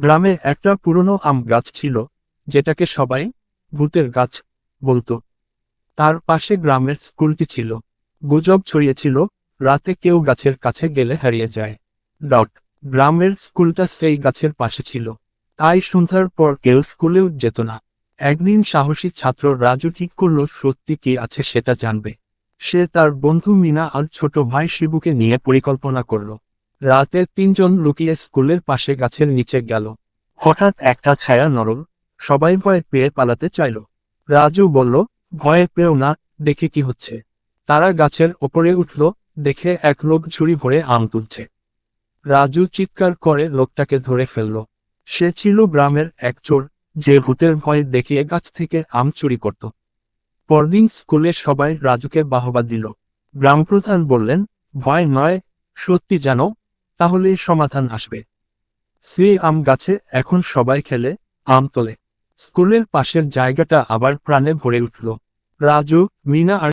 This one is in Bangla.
গ্রামে একটা পুরনো আম গাছ ছিল, যেটাকে সবাই ভূতের গাছ বলতো। তার পাশে গ্রামের স্কুলটি ছিল। গুজব ছড়িয়েছিল, রাতে কেউ গাছের কাছে গেলে হারিয়ে যায়। ডট গ্রামের স্কুলটা সেই গাছের পাশে ছিল, তাই সন্ধ্যার পর কেউ স্কুলেও যেত না। একদিন সাহসী ছাত্র রাজু ঠিক করলো সত্যি কি আছে সেটা জানবে। সে তার বন্ধু মিনা আর ছোট ভাই শিবুকে নিয়ে পরিকল্পনা করল। রাতে তিনজন লুকিয়ে স্কুলের পাশে গাছের নিচে গেল। হঠাৎ একটা ছায়া নড়ল, সবাই ভয় পেয়ে পালাতে চাইল। রাজু বলল, ভয় পেও না, দেখে কি হচ্ছে। তারা গাছের ওপরে উঠল, দেখে এক লোক ঝুড়ি ভরে আম তুলছে। রাজু চিৎকার করে লোকটাকে ধরে ফেলল। সে ছিল গ্রামের এক চোর, যে ভূতের ভয় দেখিয়ে গাছ থেকে আম চুরি করত। পরদিন স্কুলে সবাই রাজুকে বাহবা দিল। গ্রামপ্রধান বললেন, ভয় নয়, সত্যি জানো, তাহলেই সমাধান আসবে। সেই আম গাছে এখন সবাই খেলে, আম তোলে। স্কুলের পাশের জায়গাটা আবার প্রাণে ভরে উঠল। রাজু, মিনা আর